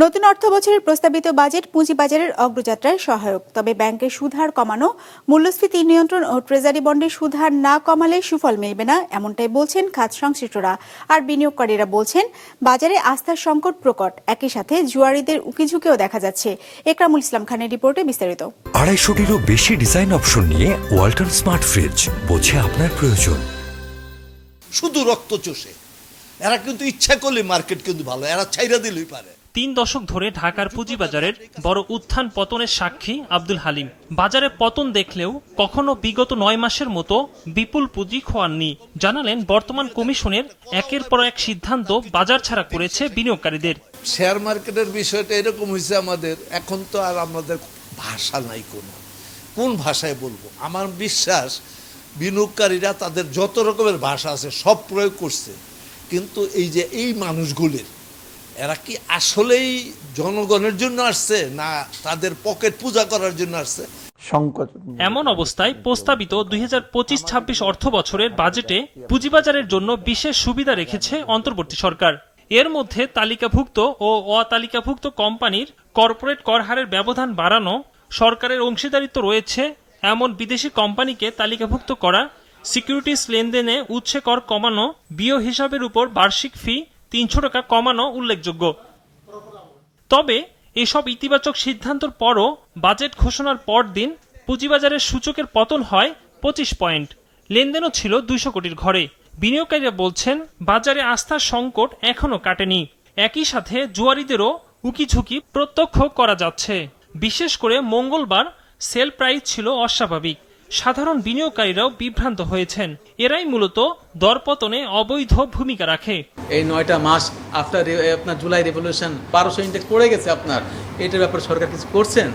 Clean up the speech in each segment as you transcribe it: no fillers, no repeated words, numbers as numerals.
নতুন অর্থবছরের প্রস্তাবিত বাজেট পুঁজিবাজারের অগ্রযাত্রায় সহায়ক, তবে ব্যাংকের সুদহার কমানো, মূল্যস্ফীতি নিয়ন্ত্রণ ও ট্রেজারি বন্ডের সুদহার না কমালে সুফল মিলবে না, এমনটাই বলছেন খাত সংশ্লিষ্টরা। আর বিনিয়োগকারীরা বলছেন বাজারে আস্থার সংকট প্রকট, একই সাথে জুয়ারিদের উকিঝুঁকিও দেখা যাচ্ছে। একরামুল ইসলাম খানের রিপোর্টে বিস্তারিত। 250-টিরও বেশি ডিজাইন অপশন নিয়ে ওয়ালটন স্মার্ট ফ্রিজ, বোঝে আপনার প্রয়োজন। শুধু রক্ত চষে এরা কিন্তু ইচ্ছা করলে মার্কেট কিন্তু ভালো, এরা ছাইরা দিলেই পারে। 3 দশক ধরে ঢাকার পুঁজিবাজারের বড় উত্থান পতনের সাক্ষী আব্দুল হালিম। বাজারে পতন দেখলেও কখনো বিগত 9 মাসের মতো বিপুল পুঁজি খোয়াননি। জানালেন বর্তমান কমিশনের একের পর এক সিদ্ধান্ত বাজার ছাড়া করেছে বিনিয়োগকারীদের। শেয়ার মার্কেটের বিষয়টা এরকম হয়েছে আমাদের, এখন তো আর আমাদের ভাষা নাই, কোন ভাষায় বলবো। আমার বিশ্বাস বিনিয়োগকারীরা তাদের যত রকমের ভাষা আছে সব প্রয়োগ করছে, কিন্তু এই মানুষগুলির এরা কি আসলেই জনগণের জন্য আসছে না তাদের পকেট পূজা করার জন্য আসছে? এমন অবস্থায় প্রস্তাবিত 2025-26 অর্থ বছরের বাজেটে পুঁজিবাজারের জন্য বিশেষ সুবিধা রেখেছে অন্তর্বর্তী সরকার। এর মধ্যে তালিকাভুক্ত ও অতালিকাভুক্ত কোম্পানির কর্পোরেট কর হারের ব্যবধান বাড়ানো, সরকারের অংশীদারিত্ব রয়েছে এমন বিদেশি কোম্পানিকে তালিকাভুক্ত করা, সিকিউরিটিজ লেনদেনে উৎসে কর কমানো, বিও হিসাবের উপর বার্ষিক ফি 300 টাকা কমানো উল্লেখযোগ্য। তবে এসব ইতিবাচক সিদ্ধান্তের পরও বাজেট ঘোষণার পরদিন পুঁজিবাজারের সূচকের পতন হয় 25 পয়েন্ট। লেনদেনও ছিল 200 কোটির ঘরে। বিনিয়োগকারীরা বলছেন বাজারে আস্থার সংকট এখনো কাটেনি। একই সাথে জুয়ারিদেরও উকিঝুঁকি প্রত্যক্ষ করা যাচ্ছে। বিশেষ করে মঙ্গলবার সেল প্রাইস ছিল অস্বাভাবিক। সাধারণ বিনিয়োগকারীরাও বিভ্রান্ত হয়েছেন। এরাই মূলত দরপতনে অবৈধ ভূমিকা রাখে। এই 9টা মাস আফটার আপনার জুলাই রেভলিউশন 1200 ইন্ডেক্স পড়ে গেছে আপনার, এটার ব্যাপারে সরকার কিছু করছেন?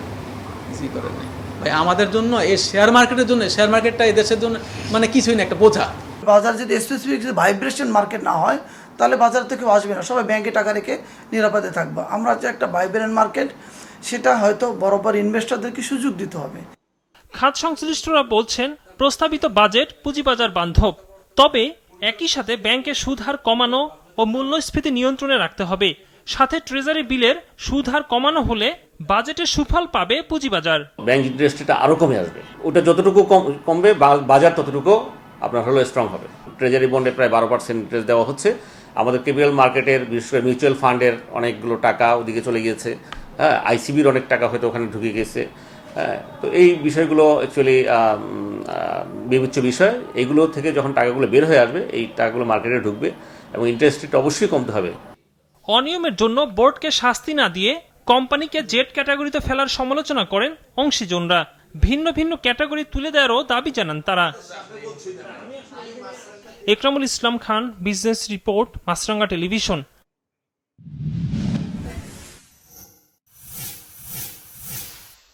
কিছুই করেন নাই ভাই। আমাদের জন্য এই শেয়ার মার্কেটের জন্য, শেয়ার মার্কেটটা এই দেশের জন্য মানে কিছুই না, একটা বোঝা। বাজার যদি স্পেসিফিক ভাইব্রেশন মার্কেট না হয় তাহলে বাজার থেকে আসবে না, সবাই ব্যাংকে টাকা রেখে নিরাপদে থাকবে। আমরা যে একটা ভাইব্রেন্ট মার্কেট, সেটা হয়তো বরাবর ইনভেস্টরদেরকে সুযোগ দিতে হবে। খাত সংশ্লিষ্টরা বলছেন প্রস্তাবিত বাজেট পুঁজিবাজার বান্ধব, তবে একই সাথে ব্যাংকের সুদহার কমানো ও মূল্যস্ফীতি নিয়ন্ত্রণে রাখতে হবে। সাথে ট্রেজারি বিলের সুদহার কমানো হলে বাজেটের সুফল পাবে পুঁজিবাজার। ব্যাংক ইন্টারেস্টটা আরো কমে আসবে, ওটা যতটুকু কমবে বাজার ততটুকু আপনার হলো স্ট্রং হবে। ট্রেজারি বন্ডে প্রায় 12% ইন্টারেস্ট দেওয়া হচ্ছে। আমাদের ক্যাপিটাল মার্কেটের, বিশেষ করে মিউচুয়াল ফান্ডের অনেকগুলো টাকা ওদিকে চলে গিয়েছে। হ্যাঁ, আইসিবির অনেক টাকা হয়তো ওখানে ঢুকে গেছে। তো এই বিষয়গুলো অ্যাকচুয়ালি বিবেচ্য বিষয়। এইগুলো থেকে যখন টাকাগুলো বের হয়ে আসবে, এই টাকাগুলো মার্কেটে ঢুকবে এবং ইন্টারেস্ট রেট অবশ্যই কমতে হবে। অনিয়মের জন্য বোর্ডকে শাস্তি না দিয়ে কোম্পানিকে জেড ক্যাটাগরিতে ফেলার সমালোচনা করেন অংশীজনরা। ভিন্ন ভিন্ন ক্যাটাগরি তুলে দেওয়ারও দাবি জানান তারা। একরামুল ইসলাম খান, বিজনেস রিপোর্ট, মাছরাঙ্গা টেলিভিশন।